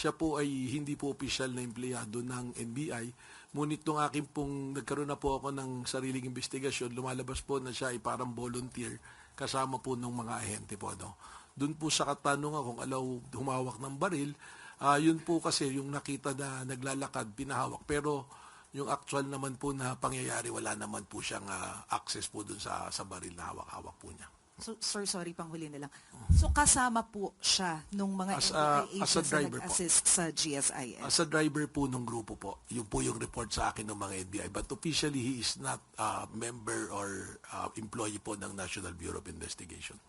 siya po ay hindi po opisyal na empleyado ng NBI. Ngunit nung akin pong nagkaroon na po ako ng sariling investigasyon, lumalabas po na siya ay parang volunteer kasama po ng mga ahente po. No? Doon po sa katanungan kung alaw humawak ng baril, yun po kasi yung nakita na naglalakad, pinahawak. Pero yung actual naman po na pangyayari, wala naman po siyang access po doon sa baril na hawak-hawak po niya. So, sir, sorry, panghuli na lang. So, kasama po siya nung mga NBI agents na nag-assist sa GSIS? As a driver po ng grupo po. Yun po yung report sa akin ng mga NBI. But officially, he is not a member or employee po ng National Bureau of Investigation.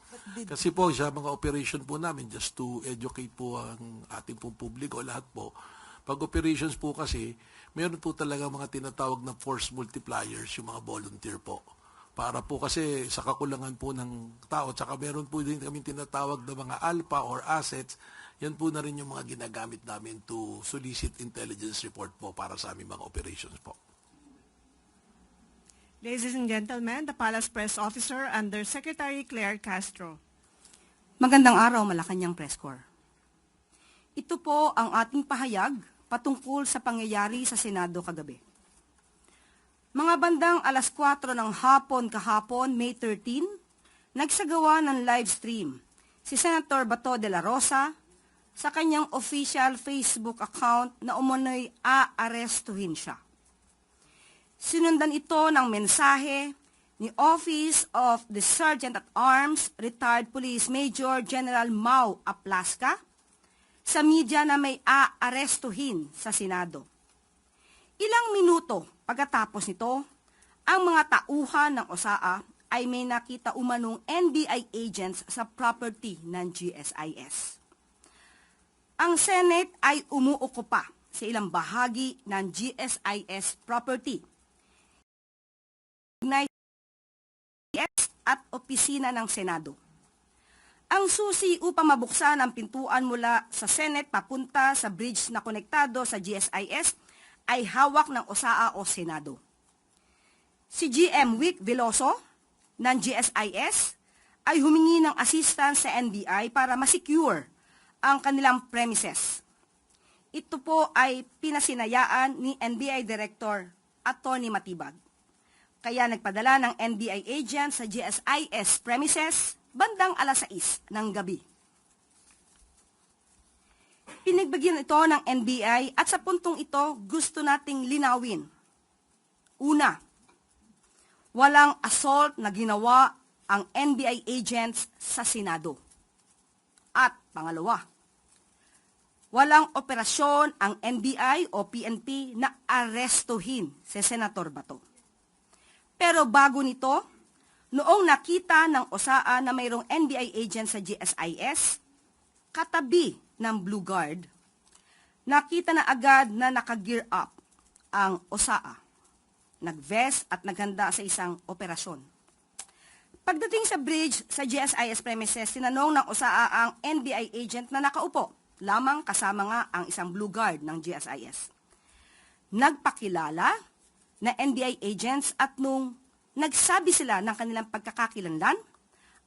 Kasi po, sa mga operation po namin, just to educate po ang ating pong publiko, lahat po, pag operations po kasi, meron po talaga mga tinatawag na force multipliers, yung mga volunteer po. Para po kasi sa kakulangan po ng tao, tsaka meron po din kami tinatawag na mga alpha or assets, yan po na rin yung mga ginagamit namin to solicit intelligence report po para sa aming mga operations po. Ladies and gentlemen, the Palace Press Officer under Secretary Claire Castro. Magandang araw, Malacanang Press Corps. Ito po ang ating pahayag patungkol sa pangyayari sa Senado kagabi. Mga bandang alas 4 ng hapon kahapon, May 13, nagsagawa ng live stream si Senator Bato de la Rosa sa kanyang official Facebook account na umano'y aarestuhin siya. Sinundan ito ng mensahe ni Office of the Sergeant at Arms, Retired Police Major General Mau Aplasca sa media na may aarestuhin sa Senado. Ilang minuto pagkatapos nito, ang mga tauhan ng OSAA ay may nakita umanong NBI agents sa property ng GSIS. Ang Senate ay umuukupa sa ilang bahagi ng GSIS property at opisina ng Senado. Ang susi upang mabuksan ang pintuan mula sa Senate papunta sa bridge na konektado sa GSIS ay hawak ng OSAA o Senado. Si GM Wick Veloso ng GSIS ay humingi ng assistance sa NBI para masecure ang kanilang premises. Ito po ay pinasinayaan ni NBI Director Atty. Matibag. Kaya nagpadala ng NBI agent sa GSIS premises bandang alas 6 ng gabi. Pinagbigyan ito ng NBI at sa puntong ito gusto nating linawin. Una, walang assault na ginawa ang NBI agents sa Senado. At pangalawa, walang operasyon ang NBI o PNP na arestuhin si Senator Bato. Pero bago nito, noong nakita ng OSAA na mayroong NBI agent sa GSIS, katabi ng Blue Guard, nakita na agad na naka-gear up ang OSAA. Nag-vest at naghanda sa isang operasyon. Pagdating sa bridge sa GSIS premises, tinanong ng OSAA ang NBI agent na nakaupo, lamang kasama nga ang isang Blue Guard ng GSIS. Nagpakilala na NBI agents at nung nagsabi sila ng kanilang pagkakakilanlan,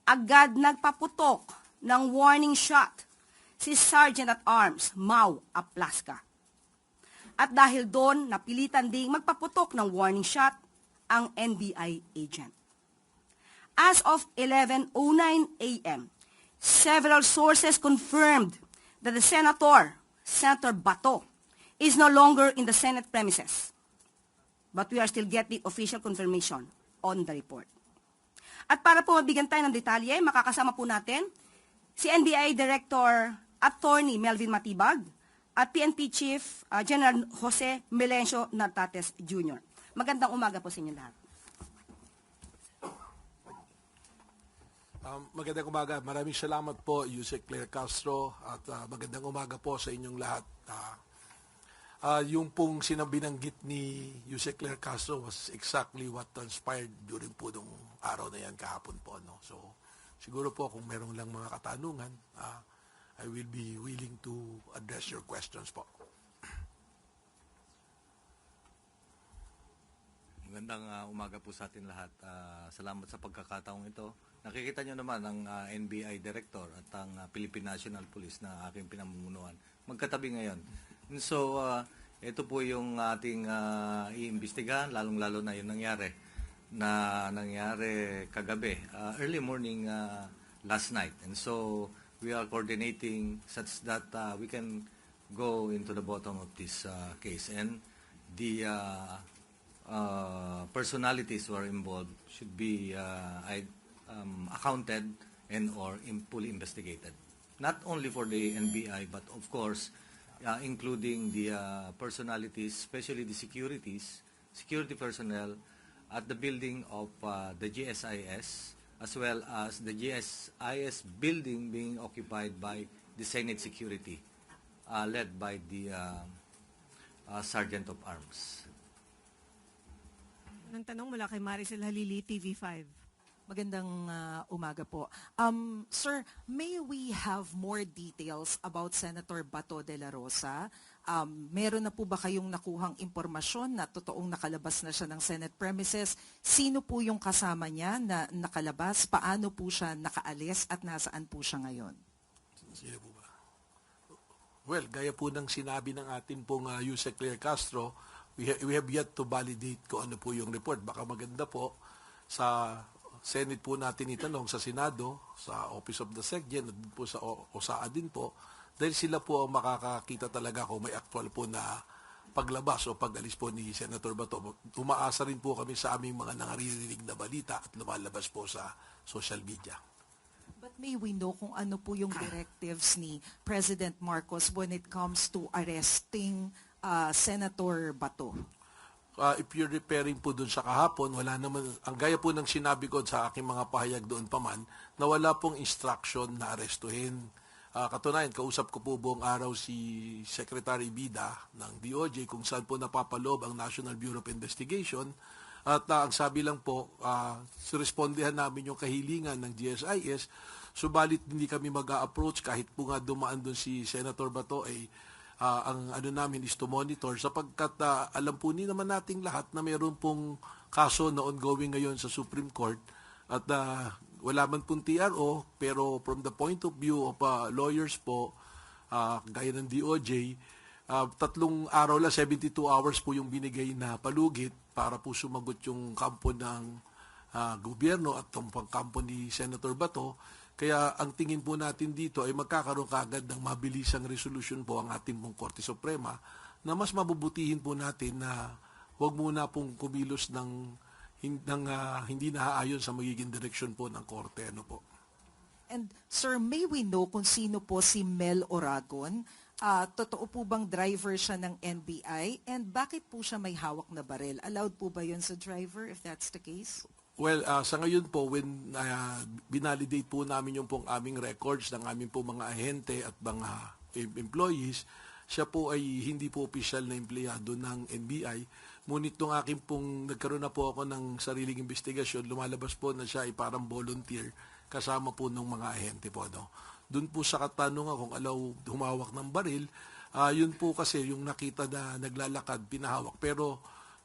agad nagpaputok ng warning shot si Sergeant at Arms Mau Aplasca. At dahil doon, napilitan ding magpaputok ng warning shot ang NBI agent. As of 11:09 a.m., several sources confirmed that the Senator Bato, is no longer in the Senate premises. But we are still getting official confirmation on the report. At para po mabigyan tayo ng detalye, makakasama po natin si NBI Director Attorney Melvin Matibag at PNP Chief General Jose Melencio Nartates Jr. Magandang umaga po sa inyo lahat. Magandang umaga. Maraming salamat po, Yusek Claire Castro, at magandang umaga po sa inyong lahat. Yung pong sinabinanggit ni Yusek Claire Castro was exactly what transpired during po nung araw na yan kahapon po. No? So, siguro po kung merong lang mga katanungan, I will be willing to address your questions po. Magandang umaga po sa atin lahat. Salamat sa pagkakataong ito. Nakikita nyo naman ang NBI Director at ang Philippine National Police na aking pinamumunuan. magkatabi ngayon. And so, ito po yung ating iimbestigahan, lalong-lalo na yung nangyari kagabi, early morning last night. And so, we are coordinating such that we can go into the bottom of this case. And the personalities who are involved should be accounted and or fully investigated. Not only for the NBI, but of course, including the personalities, especially the security personnel at the building of the GSIS, as well as the GSIS building being occupied by the Senate Security, led by the Sergeant of Arms. Nang tanong mula kay Maricel Halili, TV5. Magandang umaga po. Sir, may we have more details about Senator Bato de la Rosa? Meron na po ba kayong nakuhang impormasyon na totoong nakalabas na siya ng Senate premises? Sino po yung kasama niya na nakalabas? Paano po siya nakaalis at nasaan po siya ngayon? Sino po ba? Well, gaya po ng sinabi ng atin pong Yusek Claire Castro, we have yet to validate kung ano po yung report. Baka maganda po sa Senate po natin itanong, sa Senado, sa Office of the SecGen, at po sa OSAA din po, dahil sila po ang makakakita talaga kung may actual po na paglabas o pag-alis po ni Senator Bato. Umaasa rin po kami sa aming mga nangaririnig na balita at lumalabas po sa social media. But may we know kung ano po yung directives ni President Marcos when it comes to arresting Senator Bato? If you're referring po dun sa kahapon, wala naman, ang gaya po ng sinabi ko sa aking mga pahayag doon pa man, na wala pong instruction na arestuhin. Katunayan, kausap ko po buong araw si Secretary Bida ng DOJ kung saan po napapaloob ang National Bureau of Investigation. At ang sabi lang po, respondihan namin yung kahilingan ng GSIS, subalit hindi kami mag-a-approach kahit po nga dumaan doon si Senator Bato ay ang ano namin is to monitor sapagkat alam po ni naman nating lahat na mayroon pong kaso na ongoing ngayon sa Supreme Court at wala man pong TRO pero from the point of view of lawyers po gaya ng DOJ 3 araw lang 72 hours po yung binigay na palugit para po sumagot yung kampo ng gobyerno at ang kampo ni Senator Bato. Kaya ang tingin po natin dito ay magkakaroon kaagad ng mabilisang resolusyon po ang ating pong Korte Suprema na mas mabubutihin po natin na huwag muna pong kumilos ng hindi naaayon sa magiging direksyon po ng Korte. Ano po? And sir, may we know kung sino po si Mel Oragon? Totoo po bang driver siya ng NBI? And bakit po siya may hawak na baril? Allowed po ba yun sa driver if that's the case? Well, sa ngayon po, when binalidate po namin yung pong aming records ng aming po mga ahente at mga employees, siya po ay hindi po opisyal na empleyado ng NBI. Ngunit nung aking pong nagkaroon na po ako ng sariling investigasyon, lumalabas po na siya ay parang volunteer kasama po ng mga ahente po. No? Doon po sa katanungan kung alaw humawak ng baril, yun po kasi yung nakita na naglalakad, pinahawak. Pero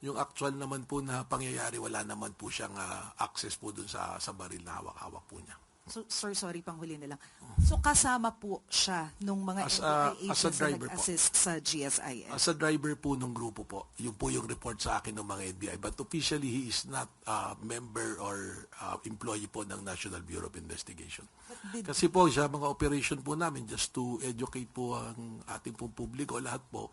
yung actual naman po na pangyayari, wala naman po siyang access po dun sa baril na hawak-hawak po niya. So, sir, sorry, panghuli na lang. So, kasama po siya nung mga NBI agents na nag-assist sa GSIS? As a driver po ng grupo po. Yun po yung report sa akin ng mga NBI. But officially, he is not a member or employee po ng National Bureau of Investigation. Kasi po, sa mga operation po namin, just to educate po ang ating pong publiko, lahat po,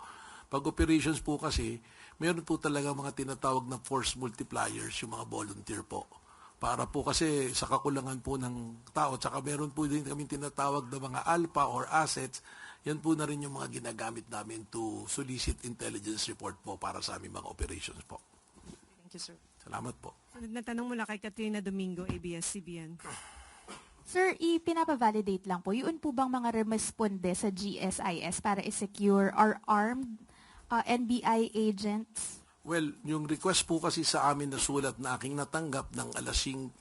pag operations po kasi, meron po talaga mga tinatawag na force multipliers, yung mga volunteer po. Para po kasi sa kakulangan po ng tao, tsaka meron po din kami tinatawag na mga alpha or assets, yan po na rin yung mga ginagamit namin to solicit intelligence report po para sa aming mga operations po. Thank you, sir. Salamat po. Sunod na tanong mula kay Katrina Domingo, ABS-CBN. Sir, ipinapavalidate lang po, yun po bang mga responde sa GSIS para i-secure or armed NBI agents? Well, yung request po kasi sa amin na sulat na aking natanggap ng alas 5:08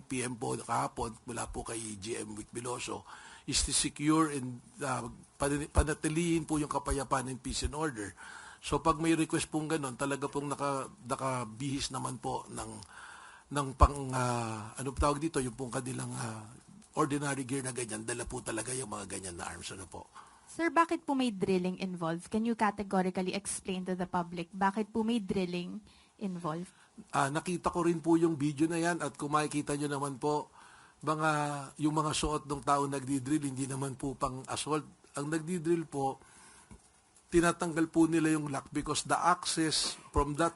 p.m. po kahapon mula po kay GM Vic Veloso is to secure and panatilihin po yung kapayapaan and peace and order. So pag may request pong ganun, talaga pong nakabihis naman po ng anong tawag dito, yung pong kanilang ordinary gear na ganyan, dala po talaga yung mga ganyan na arms. Ano po? Sir, bakit po may drilling involved? Can you categorically explain to the public bakit po may drilling involved? Nakita ko rin po yung video na yan at kung makikita nyo naman po, yung mga suot ng tao nagdi-drill, hindi naman po pang assault. Ang nagdi-drill po, tinatanggal po nila yung lock because the access from the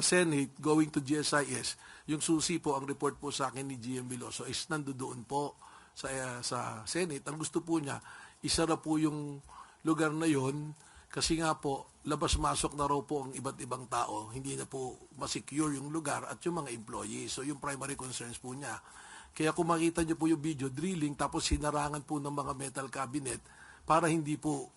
Senate going to GSIS, yung susi po, ang report po sa akin ni GM Veloso is nandoon po sa Senate. Ang gusto po niya, isara po yung lugar na yon kasi nga po, labas-masok na raw po ang iba't ibang tao, hindi na po masecure yung lugar at yung mga employees. So yung primary concerns po niya. Kaya kung makita niyo po yung video, drilling, tapos hinarangan po ng mga metal cabinet para hindi po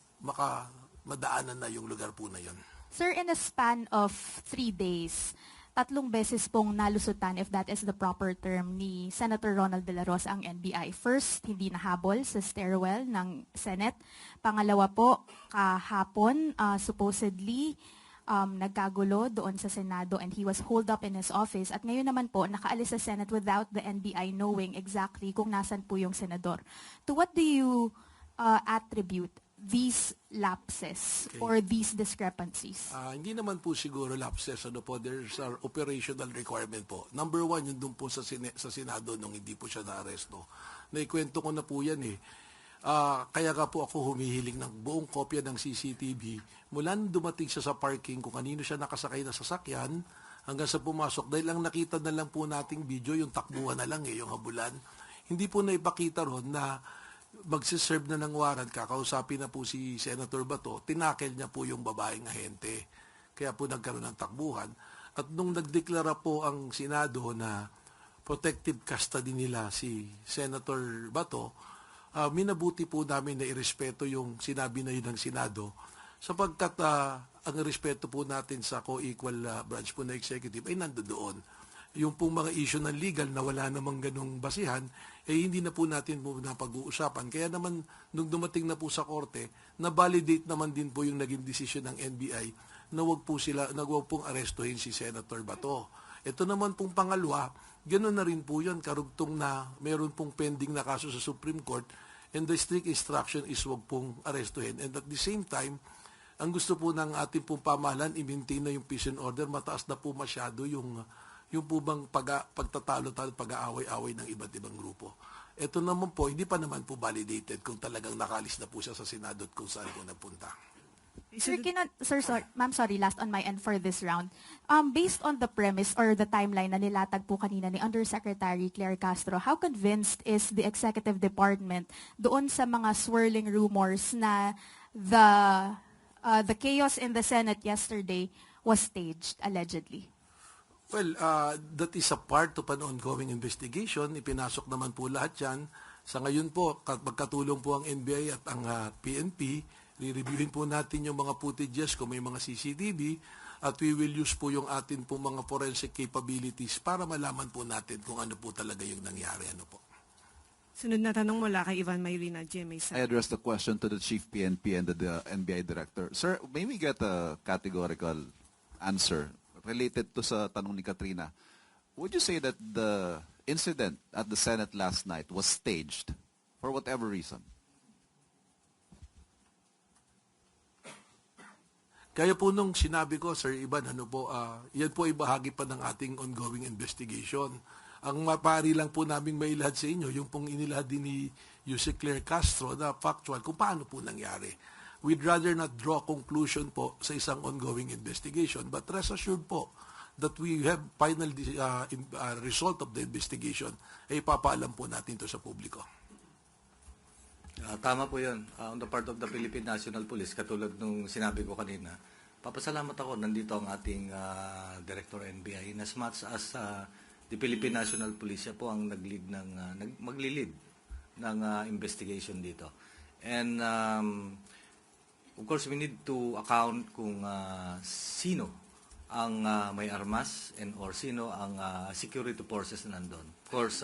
madaanan na yung lugar po na yon. Sir, in a span of 3 days, 3 beses pong nalusutan, if that is the proper term, ni Senator Ronald De La Rosa ang NBI. First, hindi nahabol sa stairwell ng Senate. Pangalawa po, kahapon, supposedly, nagkagulo doon sa Senado and he was holed up in his office. At ngayon naman po, nakaalis sa Senate without the NBI knowing exactly kung nasan po yung senador. To what do you attribute these lapses or these discrepancies? Hindi naman po siguro lapses. There's an operational requirement po. Number 1, yun doon po sa Senado nung hindi po siya na-aresto. Naikwento ko na po yan eh. Kaya nga po ako humihiling ng buong kopya ng CCTV mula nung dumating siya sa parking kung kanino siya nakasakay na sasakyan hanggang sa pumasok. Dahil ang nakita na lang po nating video, yung takbuhan na lang yung habulan. Hindi po na ipakita ron na magsiserve na ng warrant, kakausapin na po si Senator Bato, tinakel niya po yung babaeng ahente. Kaya po nagkaroon ng takbuhan. At nung nagdeklara po ang Senado na protective custody nila si Senator Bato, minabuti po namin na irespeto yung sinabi na yun ng Senado sapagkat ang respeto po natin sa co-equal branch po na executive ay nandoon. Yung pong mga issue ng legal na wala namang ganong basihan, hindi na po natin po napag-uusapan. Kaya naman, nung dumating na po sa korte, na-validate naman din po yung naging desisyon ng NBI na wag pong arestuhin si Senator Bato. Ito naman pong pangalawa, ganoon na rin po yun, karugtong na meron pong pending na kaso sa Supreme Court and the strict instruction is wag pong arestuhin. And at the same time, ang gusto po ng ating pong pamahalaan, i-maintain na yung peace and order, mataas na po masyado yung po bang pagtatalo-talo, pag-aaway-away ng iba't ibang grupo. Ito naman po, hindi pa naman po validated kung talagang nakalis na po siya sa Senado at kung saan po napunta. Ma'am, sorry, last on my end for this round. Based on the premise or the timeline na nilatag po kanina ni Undersecretary Claire Castro, how convinced is the Executive Department doon sa mga swirling rumors na the chaos in the Senate yesterday was staged, allegedly? Well, that is a part of an ongoing investigation. Ipinasok naman po lahat yan. Sa ngayon po, magkatulong po ang NBI at ang PNP. Re-reviewin po natin yung mga footages kung may mga CCTV at we will use po yung atin po mga forensic capabilities para malaman po natin kung ano po talaga yung nangyari. Ano po. Sunod na tanong mula kay Ivan Mayrina, GMA. I address the question to the Chief PNP and the NBI Director. Sir, may we get a categorical answer related to sa tanong ni Katrina? Would you say that the incident at the Senate last night was staged for whatever reason? Kaya po nung sinabi ko, Sir Ivan, yan po ay bahagi pa ng ating ongoing investigation. Ang mapari lang po namin mailahad sa inyo, yung pong inilahad din ni Yusek Claire Castro na factual kung paano po nangyari. We'd rather not draw conclusion po sa isang ongoing investigation, but rest assured po that we have final result of the investigation ay papaalam po natin to sa publiko. Tama po yun. On the part of the Philippine National Police, katulad nung sinabi ko kanina, papasalamat ako, nandito ang ating Director NBI. In as much as the Philippine National Police, siya po ang maglilid ng investigation dito. And of course, we need to account kung sino ang may armas or sino ang security forces na nandun. Of course,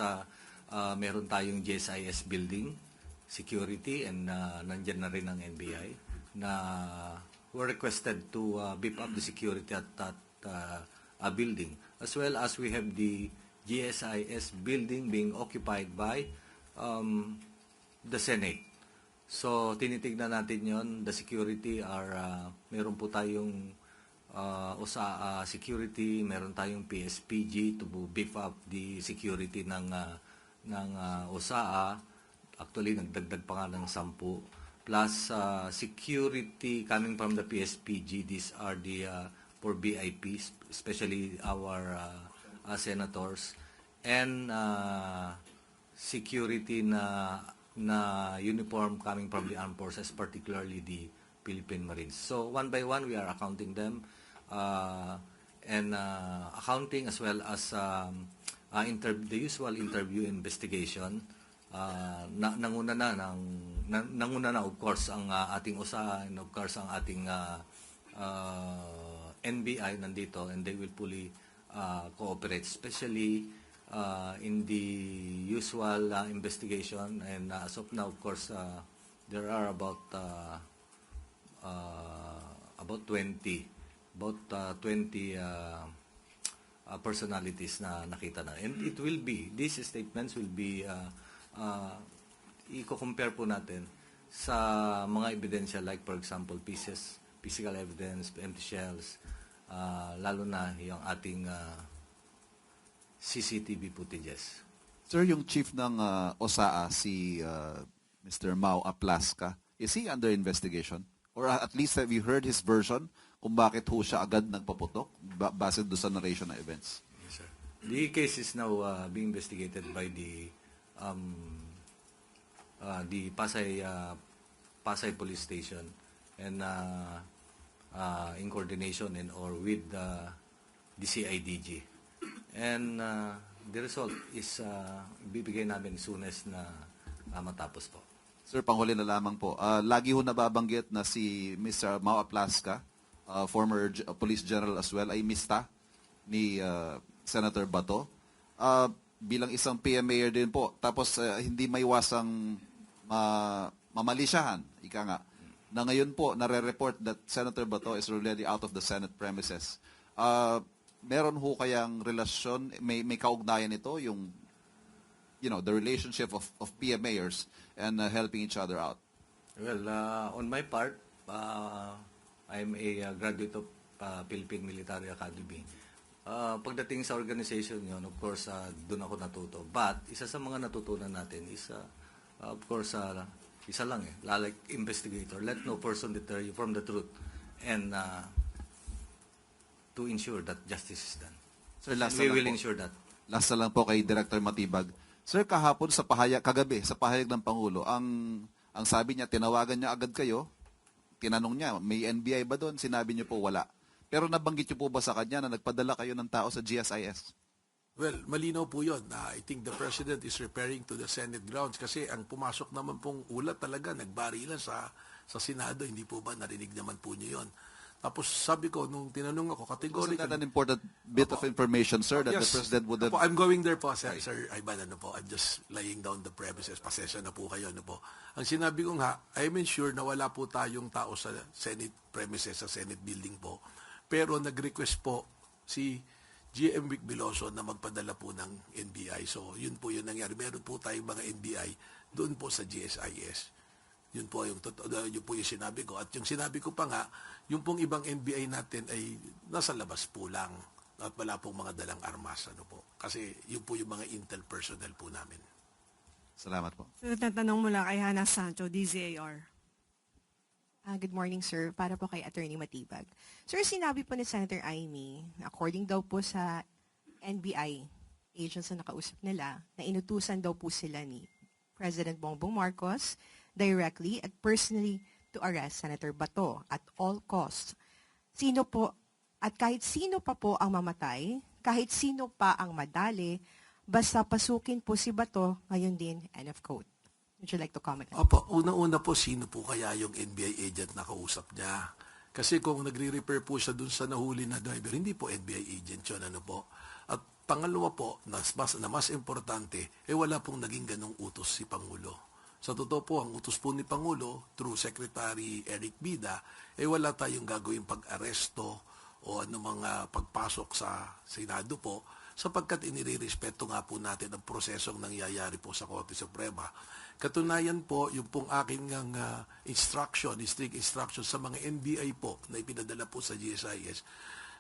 meron tayong GSIS building, security, and nandyan na rin ang NBI na were requested to beef up the security at that building. As well as we have the GSIS building being occupied by the Senate. So, tinitignan natin yon. The security are, meron po tayong OSAA security, meron tayong PSPG to beef up the security ng OSAA. Actually, nagdagdag pa nga ng 10. Plus, security coming from the PSPG, these are the for VIPs, especially our senators. And security na uniform coming from the armed forces, particularly the Philippine Marines. So one by one, we are accounting them, and accounting as well as the usual interview investigation. Nanguna na of course ang ating USA and of course ang ating NBI nandito, and they will fully cooperate, especially in the usual investigation. And as of now, of course, there are about 20 personalities na nakita na. And it will be, these statements will be, i-compare po natin sa mga ebidensya, like for example, physical evidence, empty shells, lalo na yung ating CCTV footages. Sir, yung chief ng OSAA, si Mr. Mau Aplaska, is he under investigation? Or at least have you heard his version kung bakit ho siya agad nagpaputok base doon sa narration ng events? Yes, sir. The case is now being investigated by the Pasay Police Station, and in coordination and or with the CIDG. And the result is bibigay namin soon as na matapos po. Sir, panghuli na lamang po. Lagi ho nababanggit na si Mr. Mau Aplaska, former police general as well, ay mista ni Senator Bato. Bilang isang PM mayor din po. Tapos hindi maiwasang mamalisyahan, ika nga, na ngayon po nare-report that Senator Bato is already out of the Senate premises. Meron ho kayang relasyon, may kaugnayan ito, yung, the relationship of PM mayors and helping each other out? Well, on my part, I'm a graduate of Philippine Military Academy. Pagdating sa organization yun, of course, doon ako natuto. But, isa sa mga natutunan natin is, of course, isa lang like investigator. Let no person deter you from the truth. And to ensure that justice is done. Sir, last we na lang will po. ensure that. Last na lang po kay Director Matibag. Sir, kahapon kagabi sa pahayag ng Pangulo, ang sabi niya, tinawagan niya agad kayo, tinanong niya, may NBI ba doon? Sinabi niyo po wala. Pero nabanggit niyo po ba sa kanya na nagpadala kayo ng tao sa GSIS? Well, malinaw po yun. I think the President is referring to the Senate grounds kasi ang pumasok naman pong ulat talaga, nagbarilan sa Senado, hindi po ba narinig naman po niyo yun. Tapos sabi ko, nung tinanong ako, categorically... Isn't that an important bit of information, sir, that yes, the President would have... I'm going there po, Sir Ivan, I'm just laying down the premises. Pasensya na po kayo, po. Ang sinabi ko nga, I'm sure na wala po tayong tao sa Senate premises, sa Senate building po. Pero nag-request po si GM Vic Veloso na magpadala po ng NBI. So, yun po yung nangyari. Meron po tayong mga NBI doon po sa GSIS. Yun po yung sinabi ko. At yung sinabi ko pa nga, yung pong ibang NBI natin ay nasa labas po lang. At wala pong mga dalang armas. Kasi yun po yung mga intel personnel po namin. Salamat po. So, tatanong mula kay Hannah Sancho, DZAR. Good morning, sir. Para po kay Attorney Matibag. Sir, sinabi po ni Senator Amy, according daw po sa NBI agents na nakausap nila, na inutusan daw po sila ni President Bongbong Marcos directly at personally to arrest Senator Bato at all costs. Sino po, at kahit sino pa po ang mamatay, kahit sino pa ang madali, basta pasukin po si Bato, ngayon din, end of quote. Would you like to comment? Opo, unang-una po, sino po kaya yung NBI agent na kausap niya? Kasi kung nagre-refer po siya dun sa nahuli na driver, hindi po NBI agent yun, po. At pangalawa po, na mas importante, wala pong naging ganong utos si Pangulo. Sa totoo po, ang utos po ni Pangulo, through Secretary Eric Bida, wala tayong gagawing pag-aresto o mga pagpasok sa Senado po. sapagkat inirerespeto nga po natin ang prosesong nangyayari po sa Korte Suprema. Katunayan po, yung pong aking strict instruction sa mga NBI po na ipinadala po sa GSIS,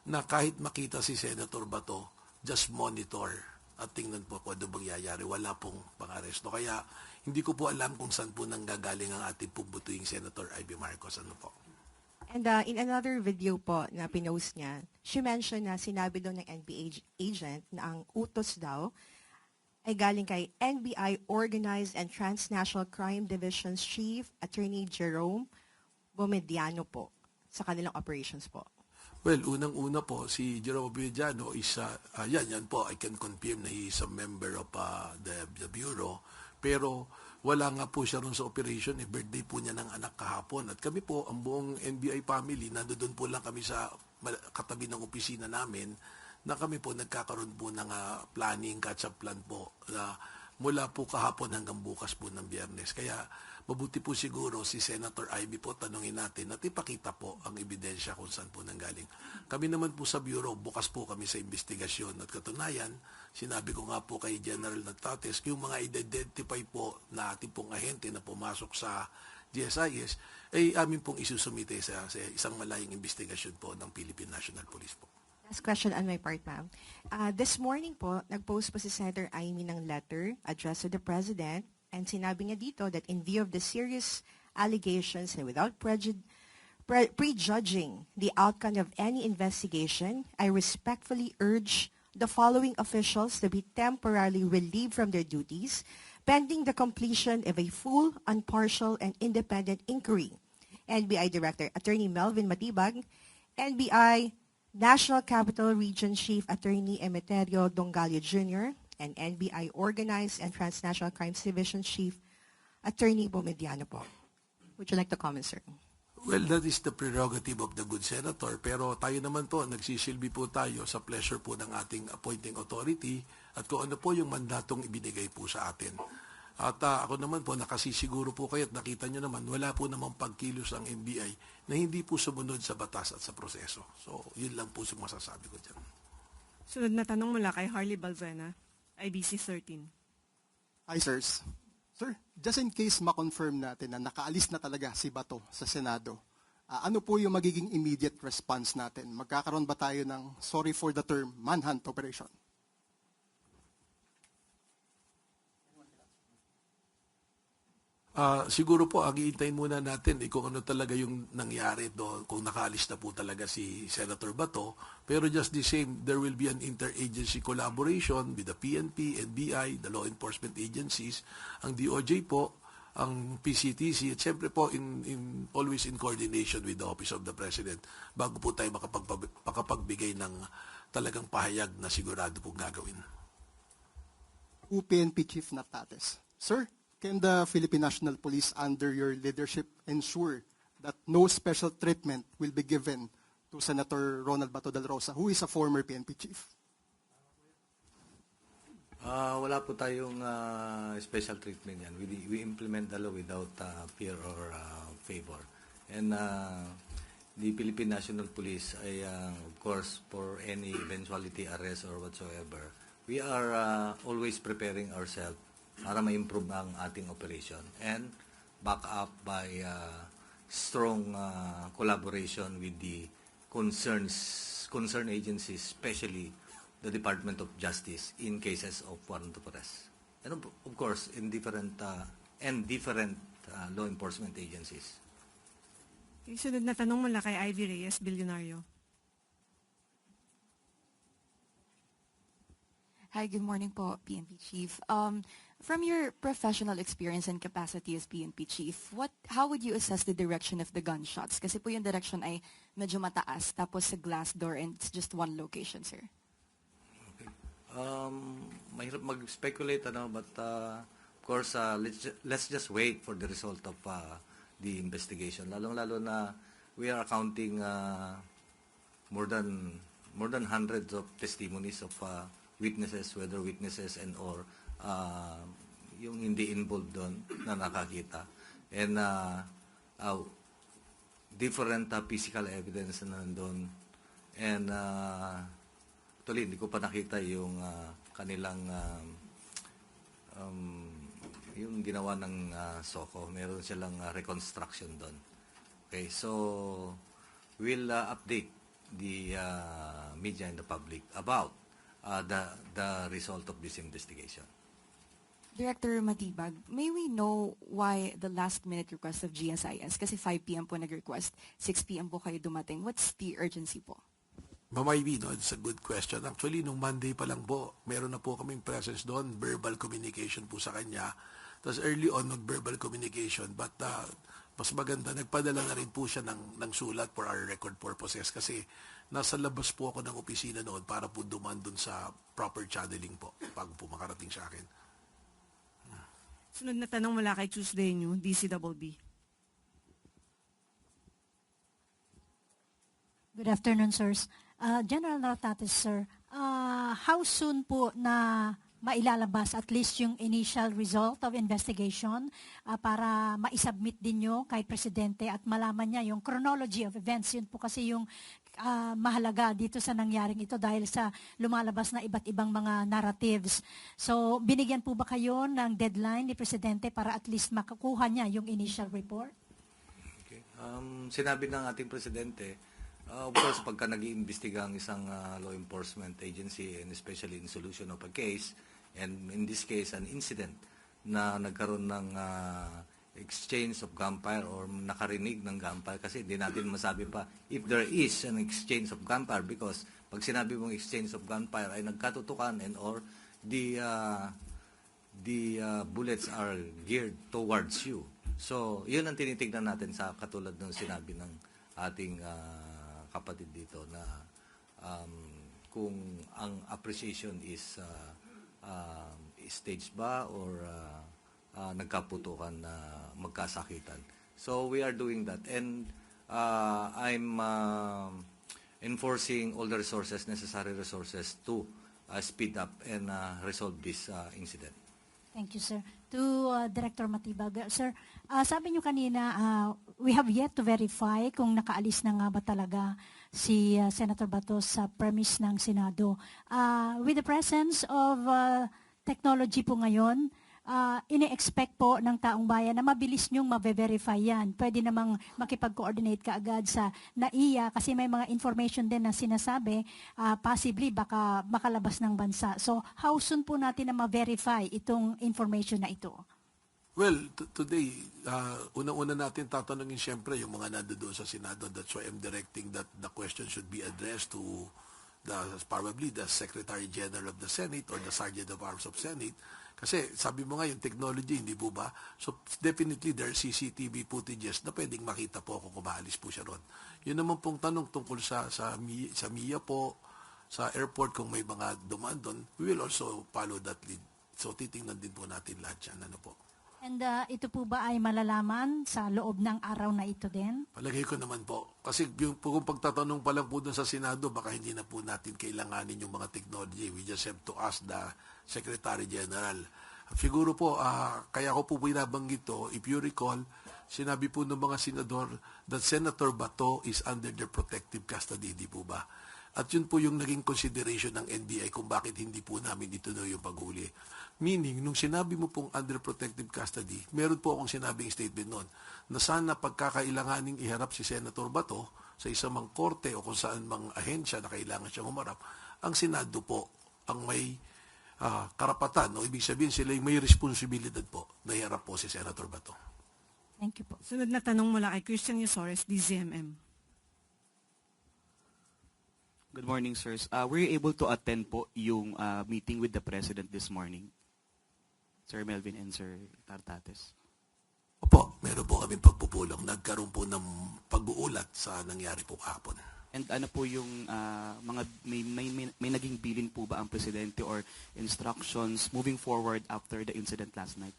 na kahit makita si Senator Bato, just monitor at tingnan po kung ano bang yayari. Wala pong pang-aresto. Kaya hindi ko po alam kung saan po nanggagaling ang ating pumbutuing Senator Ivy Marcos. Ano po? And in another video po na pinost niya, she mentioned na sinabi daw ng NBI agent na ang utos daw ay galing kay NBI Organized and Transnational Crime Division's Chief Attorney Jerome Bomediano po sa kanilang operations po. Well, unang-una po, si Jerome Bomediano is, yan po, I can confirm na he is a member of the Bureau, pero wala nga po siya ron sa operation, birthday po niya ng anak kahapon. At kami po, ang buong NBI family, nandoon po lang kami sa katabi ng opisina namin, na kami po nagkakaroon po ng planning, catch-up plan po, mula po kahapon hanggang bukas po ng Biyernes. Kaya mabuti po siguro si Senator Ivy po, tanungin natin at ipakita po ang ebidensya kung saan po nanggaling. Kami naman po sa Bureau, bukas po kami sa investigasyon at katunayan, sinabi ko nga po kay General Natates, yung mga identify po na ating pong ahente na pumasok sa GSIS, ay amin pong isusumite sa isang malayang investigasyon po ng Philippine National Police po. Last question on my part, ma'am. This morning po, nag-post po si Senator Amy ng letter addressed to the President, and sinabi niya dito that in view of the serious allegations and without prejudging the outcome of any investigation, I respectfully urge the following officials to be temporarily relieved from their duties pending the completion of a full, impartial, and independent inquiry. NBI Director Attorney Melvin Matibag, NBI National Capital Region Chief Attorney Emeterio Dongalio Jr., and NBI Organized and Transnational Crimes Division Chief Attorney Bomediano po. Would you like to comment, sir? Well, that is the prerogative of the good senator. Pero tayo naman po, nagsisilbi po tayo sa pleasure po ng ating appointing authority at kung ano po yung mandatong ibinigay po sa atin. At ako naman po, nakasisiguro po kayo at nakita nyo naman, wala po namang pagkilos ang NBI na hindi po sumunod sa batas at sa proseso. So, yun lang po yung masasabi ko dyan. Sunod na tanong mula kay Harley Balvena, IBC 13. Hi, sirs. Sir, just in case ma-confirm natin na nakaalis na talaga si Bato sa Senado, ano po yung magiging immediate response natin? Magkakaroon ba tayo ng, sorry for the term, manhunt operation? Siguro po, agiintayin muna natin kung ano talaga yung nangyari doon, kung nakaalis na po talaga si Senator Bato. Pero just the same, there will be an interagency collaboration with the PNP, NBI, the law enforcement agencies, ang DOJ po, ang PCTC, at siyempre po always in coordination with the Office of the President bago po tayo makapagbigay ng talagang pahayag na sigurado pong gagawin. PNP Chief Natates. Sir, can the Philippine National Police under your leadership ensure that no special treatment will be given to Senator Ronald Bato del Rosa, who is a former PNP chief? Wala po tayong special treatment yan. We implement the law without fear or favor. And the Philippine National Police ay, of course, for any eventuality, arrest or whatsoever, we are always preparing ourselves para ma-improve ang ating operation and back up by strong collaboration with the concerned agencies, especially the Department of Justice in cases of warrant of arrest. And of course, in different law enforcement agencies. Okay, sunod na tanong mula kay Ivy Reyes, Bilyonaryo. Hi, good morning po, PNP Chief. From your professional experience and capacity as PNP Chief, how would you assess the direction of the gunshots? Kasi po yung direction ay medyo mataas, tapos sa glass door, and it's just one location, sir. Okay. Mahirap mag-speculate, but of course, let's just wait for the result of the investigation. Lalong-lalo na we are accounting more than hundreds of testimonies of witnesses, whether witnesses and or yung hindi involved doon na nakakita. And different physical evidence na nandun. And Actually, hindi ko pa nakita yung kanilang yung ginawa ng SOCO. Meron silang reconstruction doon. Okay, so we'll update the media and the public about the result of this investigation. Director Matibag, may we know why the last-minute request of GSIS? Kasi 5 p.m. po nag-request, 6 p.m. po kayo dumating. What's the urgency po? Mamaybi, no? It's a good question. Actually, nung Monday pa lang po, meron na po kaming presence doon, verbal communication po sa kanya. Tapos early on, verbal communication. But mas maganda, nagpadala na rin po siya ng sulat for our record purposes kasi nasa labas po ako ng opisina noon para po duman doon sa proper channeling po bago po makarating sa akin. Sunod na tanong mula kay Tuesday New, DCWB. Good afternoon, sirs. General Nartates, sir, how soon po na mailalabas at least yung initial result of investigation para maisubmit din nyo kay Presidente at malaman niya yung chronology of events? Yun po kasi yung mahalaga dito sa nangyaring ito dahil sa lumalabas na iba't ibang mga narratives. So, binigyan po ba kayo ng deadline ni Presidente para at least makakuha niya yung initial report? Okay. Sinabi ng ating Presidente, of course, pagka nag-iimbestiga ang isang law enforcement agency and especially in solution of a case, and in this case, an incident na nagkaroon ng exchange of gunfire or nakarinig ng gunfire kasi hindi natin masabi pa if there is an exchange of gunfire because pag sinabi mong exchange of gunfire ay nagkatutukan and or the bullets are geared towards you. So, yun ang tinitignan natin sa katulad ng sinabi ng ating kapatid dito na kung ang appreciation is staged ba or nagkaputukan na magkasakitan. So we are doing that and I'm enforcing all the resources, necessary resources to speed up and resolve this incident. Thank you, sir. To Director Matibag. Sir, sabi niyo kanina, we have yet to verify kung nakaalis na nga ba talaga si Senator Bato sa premise ng Senado. With the presence of technology po ngayon, ini-expect po ng taong bayan na mabilis niyong mabe-verify yan. Pwede namang makipag-coordinate ka agad sa NAIA kasi may mga information din na sinasabi possibly baka makalabas ng bansa. So how soon po natin na ma-verify itong information na ito? Well, today, unang-una natin tatanungin siyempre yung mga nandoon sa Senado. That's why I'm directing that the question should be addressed to probably the Secretary General of the Senate or the Sergeant of Arms of Senate. Kasi sabi mo nga yung technology, hindi po ba? So definitely there are CCTV footages na pwedeng makita po kung kumaalis po siya ron. Yun naman pong tanong tungkol sa MIA po, sa airport kung may mga dumaan doon, we will also follow that lead. So titingnan din po natin lahat yan. Ano po? And ito po ba ay malalaman sa loob ng araw na ito din? Palagay ko naman po. Kasi yung kung pagtatanong pa lang po doon sa Senado, baka hindi na po natin kailanganin yung mga technology. We just have to ask the Secretary General. Siguro po, kaya ko po binabanggit to, if you recall, sinabi po ng mga senador that Senator Bato is under their protective custody, di po ba? At yun po yung naging consideration ng NBI kung bakit hindi po namin ituloy yung paghuli. Meaning, nung sinabi mo pong under protective custody, meron po akong sinabing statement noon na sana pagkakailanganing iharap si Senator Bato sa isang mang korte o kung saan mang ahensya na kailangan siyang humarap, ang Senado po ang may karapatan. No? Ibig sabihin sila yung may responsibilidad po na iharap po si Senator Bato. Thank you po. Sunod na tanong mula kay Christian Yusores, DZMM. Good morning, sirs. Were you able to attend po yung meeting with the President this morning? Sir Melvin and Sir Nartates. Opo, meron po kami pagpupulong. Nagkaroon po ng pag-uulat sa nangyari po kahapon. And ano po yung mga may naging bilin po ba ang Presidente or instructions moving forward after the incident last night?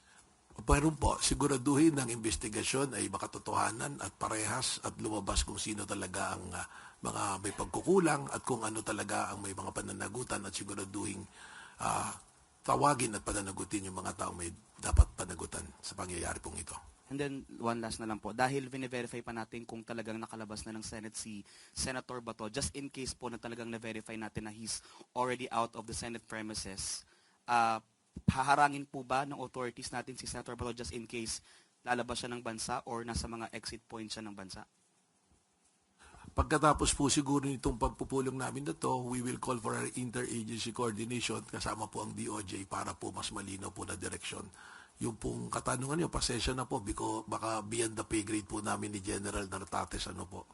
Meron po, siguraduhin ng investigasyon ay makatotohanan at parehas at lumabas kung sino talaga ang mga may pagkukulang at kung ano talaga ang may mga pananagutan at siguraduhin tawagin at pananagutin yung mga taong may dapat panagutan sa pangyayari pong ito. And then, one last na lang po. Dahil vine-verify pa natin kung talagang nakalabas na ng Senate si Senator Bato, just in case po na talagang na-verify natin na he's already out of the Senate premises, haharangin po ba ng authorities natin si Senator Bato just in case lalabas siya ng bansa or nasa mga exit points siya ng bansa? Pagkatapos po siguro nitong pagpupulong namin na to, we will call for our interagency coordination kasama po ang DOJ para po mas malinaw po na direksyon. Yung pong katanungan niyo, pasensya na po because baka beyond the pay grade po namin ni General Nartates ano po.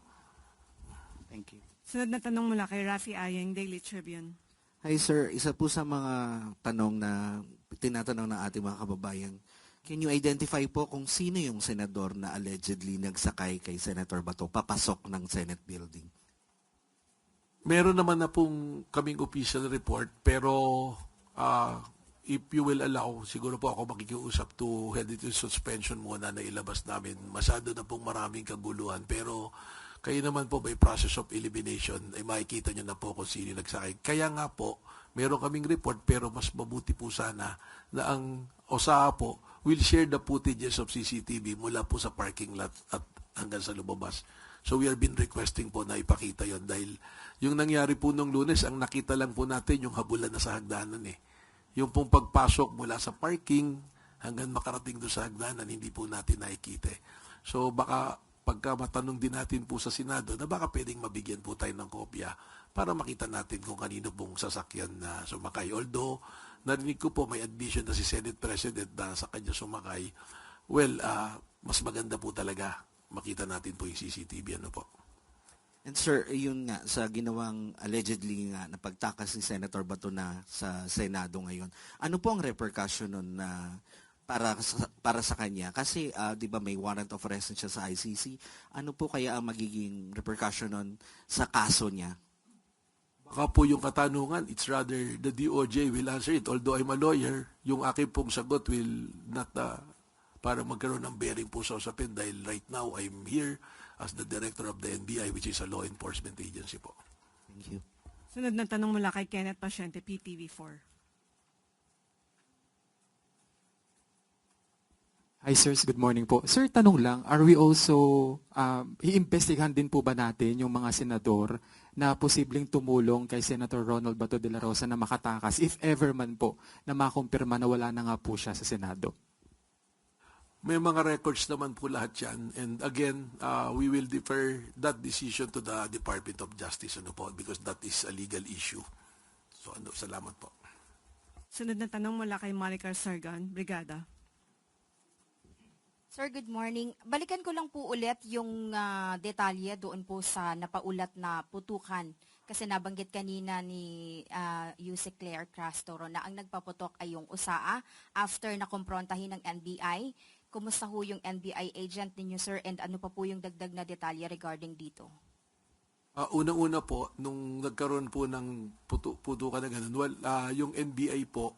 Thank you. Sunod na tanong mula kay Rafi Ayeng, Daily Tribune. Hi sir, isa po sa mga tanong na tinatanong ng ating mga kababayan, can you identify po kung sino yung senador na allegedly nagsakay kay Senator Bato papasok ng Senate building? Meron naman na pong kaming official report pero if you will allow, siguro po ako makikiusap to head into suspension muna na ilabas namin. Masyado na pong maraming kaguluhan pero kayo naman po by process of elimination ay makikita nyo na po kung sino nagsakay. Kaya nga po, meron kaming report pero mas mabuti po sana na ang OSAA po will share the footages of CCTV mula po sa parking lot at hanggang sa lumabas. So we have been requesting po na ipakita yon dahil yung nangyari po nung Lunes, ang nakita lang po natin yung habulan na sa hagdanan eh. Yung pong pagpasok mula sa parking hanggang makarating doon sa hagdanan, hindi po natin nakikita. So baka pagka matanong din natin po sa Senado na baka pwedeng mabigyan po tayo ng kopya para makita natin kung kanino pong sasakyan na sumakay. Although, narinig ko po may admission na si Senate President na sa kanya sumakay. Well, mas maganda po talaga makita natin po yung CCTV. Ano po? And sir, yun nga, sa ginawang allegedly nga na pagtakas ni Senator Bato na sa Senado ngayon, ano po ang repercussion nun na para sa kanya? Kasi, di ba may warrant of arrest siya sa ICC. Ano po kaya ang magiging repercussion nun sa kaso niya? Baka po yung katanungan, it's rather the DOJ will answer it. Although I'm a lawyer, yung aking pong sagot will not para magkaroon ng bearing po sa usapin dahil right now I'm here as the director of the NBI, which is a law enforcement agency po. Thank you. Sunod na tanong mula kay Kenneth Pasyente, PTV4. Hi sirs, good morning po. Sir, tanong lang, are we also, iimbestigahan din po ba natin yung mga senador na posibleng tumulong kay Senator Ronald Bato de la Rosa na makatakas, if ever man po, na makumpirma na wala na nga po siya sa Senado? May mga records naman po lahat yan. And again, we will defer that decision to the Department of Justice ano po, because that is a legal issue. So, salamat po. Sunod na tanong mula kay Maricar Sargan, Brigada. Sir, good morning. Balikan ko lang po ulit yung detalye doon po sa napaulat na putukan. Kasi nabanggit kanina ni Yusek Claire Castro na ang nagpaputok ay yung USAA after na kumprontahin ng NBI. Kumusta ho yung NBI agent ninyo, sir? And ano pa po yung dagdag na detalye regarding dito? Unang-una po, nung nagkaroon po ng putukan na ganun, yung NBI po,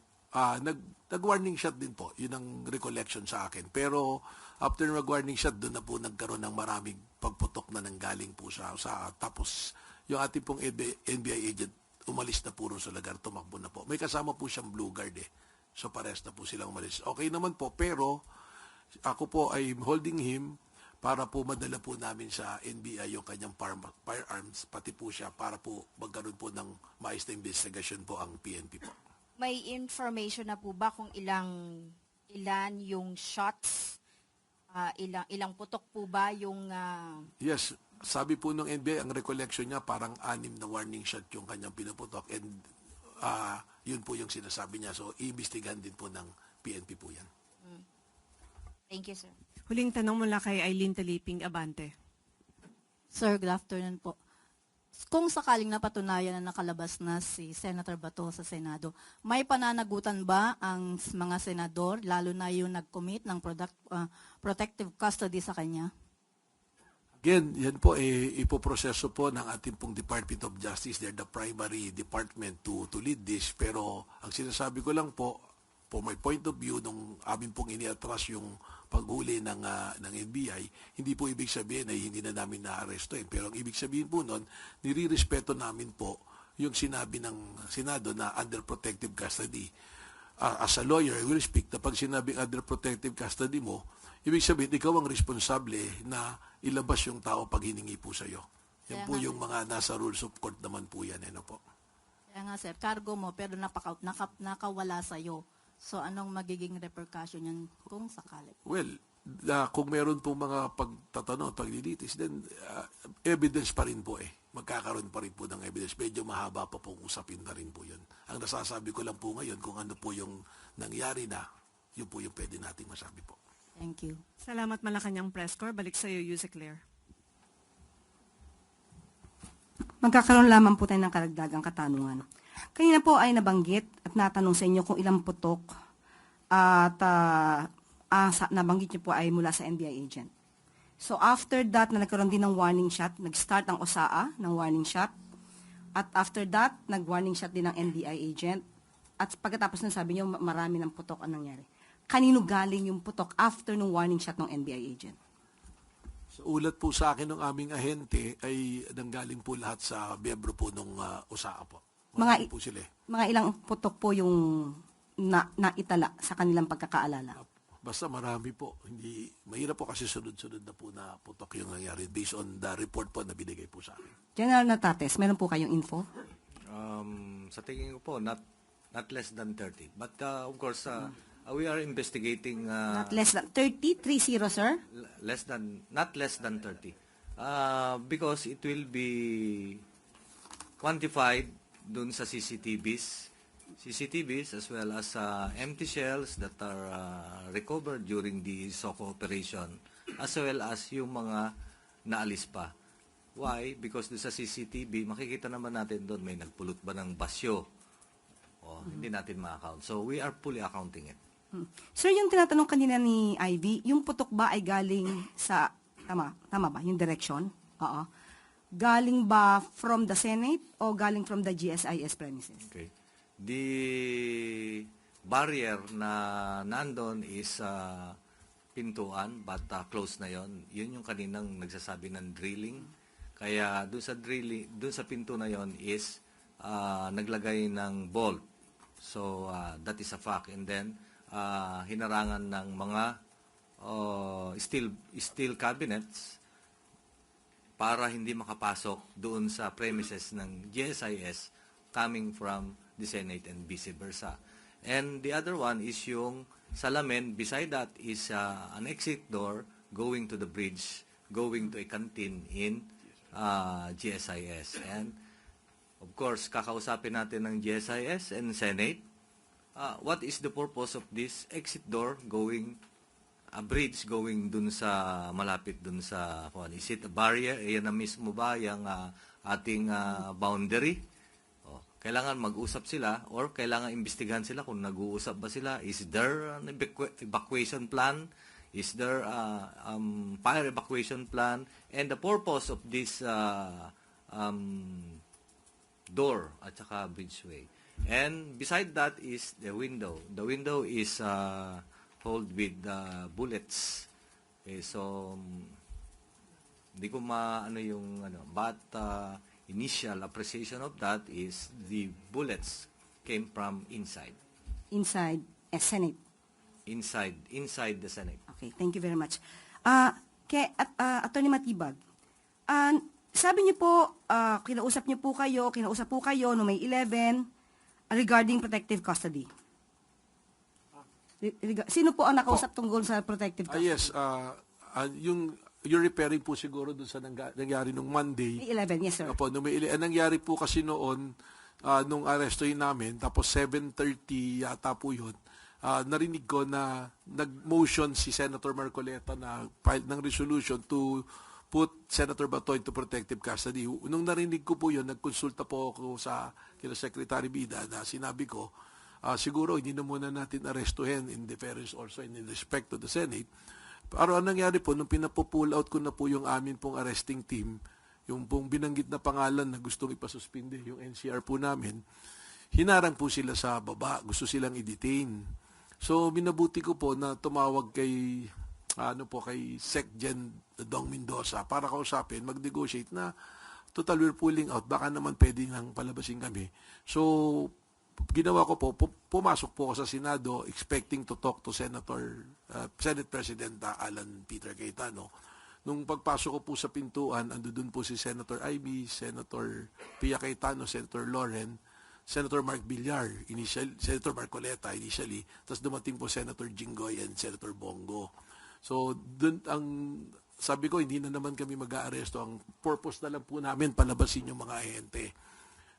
nag-warning shot din po. Yun ang recollection sa akin. Pero after nag-warning shot, doon na po nagkaroon ng maraming pagputok na nanggaling po sa tapos yung ating pong NBI agent, umalis na po rin sa lugar, tumakbo na po. May kasama po siyang Blue Guard eh. So pares na po silang umalis. Okay naman po, pero ako po ay holding him para po madala po namin sa NBI yung kanyang firearms, pati po siya para po magkaroon po ng maayos na investigation po ang PNP po. May information na po ba kung ilan yung shots, ilang putok po ba yung... Yes, sabi po ng NBI, ang recollection niya parang 6 na warning shot yung kanyang pinuputok and yun po yung sinasabi niya. So, iimbestigahan din po ng PNP po yan. Thank you, sir. Huling tanong mula kay Eileen Taliping, Abante. Sir, good afternoon po. Kung sakaling napatunayan na nakalabas na si Senator Bato sa Senado, may pananagutan ba ang mga senador, lalo na yung nag-commit ng protective custody sa kanya? Again, yan po, ipoproseso po ng ating pong Department of Justice. They're the primary department to lead this. Pero ang sinasabi ko lang po, for my point of view, nung amin pong iniatras yung paghuli ng NBI, hindi po ibig sabihin ay hindi na namin na-arrestuin. Pero ang ibig sabihin po nun, nirirespeto namin po yung sinabi ng Senado na under protective custody. As a lawyer, I will speak na pag sinabing under protective custody mo, Ibig sabihin, ikaw ang responsable na ilabas yung tao pag hiningi po sa'yo. Yan Kaya po nga, yung mga nasa rules of court naman po yan. Ano po? Kaya nga sir, cargo mo pero nakawala sa'yo. So anong magiging repercussion yan kung sakali? Well, kung meron po mga pagtatanong, paglilitis, then evidence pa rin po eh. Magkakaroon pa rin po ng evidence. Medyo mahaba pa pong usapin na rin po yun. Ang nasasabi ko lang po ngayon kung ano po yung nangyari na, yun po yung pwede nating masabi po. Thank you. Salamat Malacanang Press Corps. Balik sa iyo, Yusek Claire. Magkakaroon lamang po tayo ng karagdagang katanungan. Kanina po ay nabanggit at natanong sa inyo kung ilang putok at nabanggit niyo po ay mula sa NBI agent. So after that, na nagkaroon din ng warning shot, nag-start ang OSAA ng warning shot. At after that, nag-warning shot din ng NBI agent. At pagkatapos na sabi niyo, marami ng putok ang nangyari. Kanino galing yung putok after ng warning shot ng NBI agent? So, ulat po sa akin ng aming ahente ay nanggaling po lahat sa miyembro po ng OSAA po. Mga po sila. Mga ilang putok po yung naitala sa kanilang pagkakaalala? Basta marami po. Hindi, mahirap po kasi sunod-sunod na po na putok yung nangyari based on the report po na binigay po sa akin. General Natates, meron po kayong info? Sa tingin ko po, not less than 30. But of course, we are investigating... Not less than 30? 30, sir? Not less than 30. Because it will be quantified dun sa CCTVs as well as empty shells that are recovered during the SOCO operation, as well as yung mga naalis pa. Why? Because doon sa CCTV, makikita naman natin doon may nagpulot ba ng basyo. Hindi natin ma-account. So we are fully accounting it. Sir, yung tinatanong kanina ni Ivy, yung putok ba ay galing sa, tama ba, yung direction? Oo. Galing ba from the Senate o galing from the GSIS premises? Okay. The barrier na nandun is pintuan, but close na yon. Yun yung kaninang nagsasabi ng drilling. Kaya doon sa pinto na yon is naglagay ng bolt. So that is a fact. And then hinarangan ng mga steel cabinets para hindi makapasok doon sa premises ng GSIS coming from the Senate and vice versa. And the other one is yung salamin. Beside that is an exit door going to the bridge, going to a canteen in GSIS. And of course, kakausapin natin ng GSIS and Senate. What is the purpose of this exit door going, a bridge going dun sa, malapit dun sa, is it a barrier? Ayan na mismo ba yung ating boundary? Kailangan mag-usap sila or kailangan imbestigahan sila kung nag-uusap ba sila. Is there an evacuation plan? Is there fire evacuation plan? And the purpose of this door at saka bridgeway. And beside that is the window. The window is hold with bullets. Okay, so hindi ko maano yung but initial appreciation of that is the bullets came from inside. Inside a Senate? Inside the Senate. Okay, thank you very much. Attorney Matibag, sabi niyo po, kinausap po kayo no May 11 regarding protective custody. Sino po ang nakausap tungkol sa protective custody? Yes, you're referring po siguro doon sa nangyari nung Monday. May 11, yes sir. Opo, nangyari po kasi noon, nung arrestuin namin, tapos 7:30 yata po yun, narinig ko na nag-motion si Senator Marcoleta na file ng resolution to put Senator Bato into protective custody. Nung narinig ko po yun, nagkonsulta po ako kila Secretary Bida na sinabi ko, siguro hindi na muna natin arrestuhin in deference also in respect to the Senate. Pero ang nangyari po, nung pinapull out ko na po yung amin pong arresting team, yung pong binanggit na pangalan na gustong ipasuspinde, yung NCR po namin, hinarang po sila sa baba, gusto silang i-detain. So, minabuti ko po na tumawag kay SecGen Dong Mendoza para kausapin, mag-negotiate na total we're pulling out, baka naman pwede nang palabasin kami. So, ginawa ko po, pumasok po ako sa Senado expecting to talk to Senate President Alan Peter Cayetano. Nung pagpasok ko po sa pintuan, andun po si Senator Ivy, Senator Pia Cayetano, Senator Loren, Senator Mark Villar, Senator Marcoleta initially, tapos dumating po Senator Jinggoy and Senator Bongo. So, dun sabi ko, hindi na naman kami mag-aaresto. Ang purpose na lang po namin, palabasin yung mga ahente.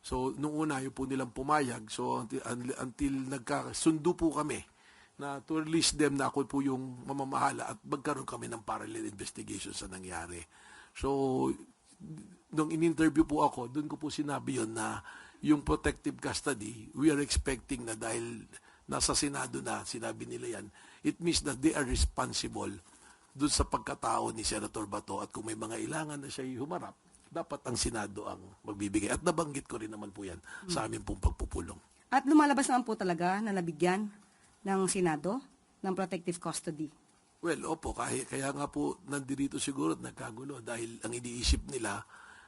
So, nung una, yung po nilang pumayag. So, until nagkasundo po kami na to release them na ako po yung mamamahala at magkaroon kami ng parallel investigation sa nangyari. So, nung in-interview po ako, doon ko po sinabi yon na yung protective custody, we are expecting na dahil nasa Senado na, sinabi nila yan, it means that they are responsible doon sa pagkatao ni Senator Bato at kung may mga ilangan na siya humarap, dapat ang Senado ang magbibigay. At nabanggit ko rin naman po yan sa amin pong pagpupulong. At lumalabas naman po talaga na nabigyan ng Senado ng protective custody. Well, opo, kaya nga po nandirito siguro at nagkagulo dahil ang iniisip nila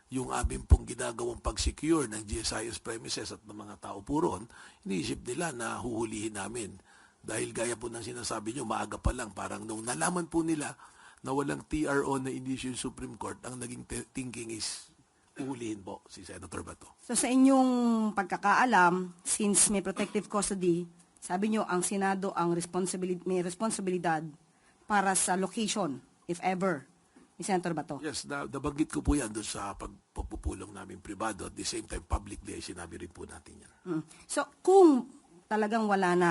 yung amin pong ginagawang pag-secure ng GSIS premises at ng mga tao po roon, iniisip nila na huhulihin namin. Dahil gaya po ng sinasabi nyo, maaga pa lang, parang nung nalaman po nila na walang TRO na in-issue yung Supreme Court, ang naging thinking is uhulihin po si Senator Bato. So sa inyong pagkakaalam, since may protective custody, sabi nyo ang Senado ang may responsibilidad para sa location, if ever, ni Senator Bato. Yes, nabanggit ko po yan doon sa pagpupulong namin privado. At the same time, publicly, sinabi rin po natin yan. So kung talagang wala na,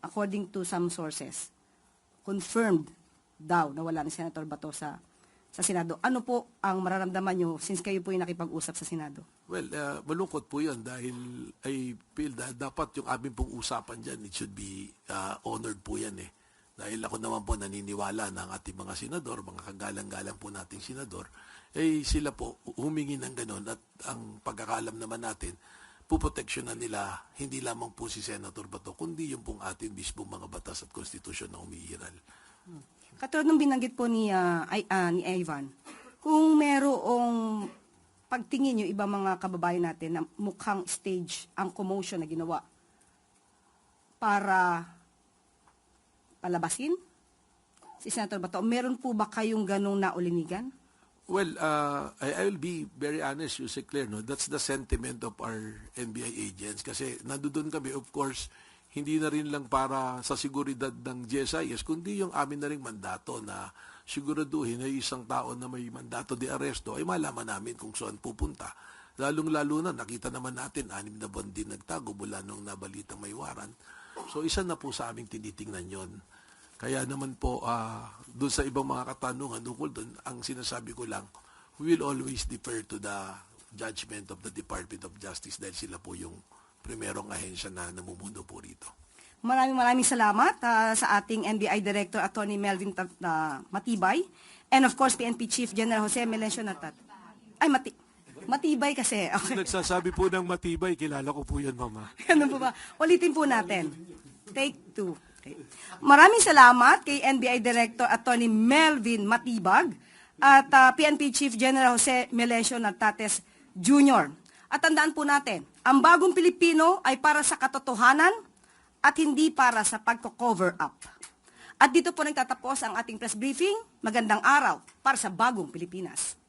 according to some sources, confirmed daw na wala na Senator Bato sa Senado. Ano po ang mararamdaman nyo since kayo po yung nakipag-usap sa Senado? Well, malungkot po yun dahil I feel na dapat yung aming pong usapan dyan, it should be honored po yan eh. Dahil ako naman po naniniwala ng ating mga senador, mga kagalang-galang po nating senador, sila po humingi ng ganun at ang pagkakalam naman natin, puproteksyonan nila hindi lamang po si Senator Bato, kundi yung pong ating mismong mga batas at konstitusyon na umiiral. Katulad ng binanggit po ni Ivan, kung merong pagtingin yung iba mga kababayan natin na mukhang stage ang commotion na ginawa para palabasin si Senator Bato, meron po ba kayong ganong naulinigan? Well, I will be very honest, Yusek Claire, no? That's the sentiment of our NBI agents. Kasi nandoon kami, of course, hindi na rin lang para sa seguridad ng GSIS, kundi yung amin na rin mandato na siguraduhin na isang tao na may mandato de aresto ay malaman namin kung saan pupunta. Lalong-lalo na, nakita naman natin, 6 na buwan din nagtago mula nung nabalitang may warrant. So, isa na po sa aming tinitingnan yon. Kaya naman po, doon sa ibang mga katanungan, tungkol doon, ang sinasabi ko lang, we will always defer to the judgment of the Department of Justice dahil sila po yung primerong ahensya na namumuno po rito. Maraming salamat sa ating NBI Director, Attorney Melvin Matibay, and of course, PNP Chief General Jose Melencio Natat. Matibay kasi. Okay. Nagsasabi po ng matibay, kilala ko po yun, Mama. Ano po ba? Ulitin po natin. Take 2. Okay. Maraming salamat kay NBI Director Attorney Melvin Matibag at PNP Chief General Jose Melencio Natates Jr. At tandaan po natin, ang bagong Pilipino ay para sa katotohanan at hindi para sa pagko-cover up. At dito po nagtatapos ang ating press briefing. Magandang araw para sa bagong Pilipinas.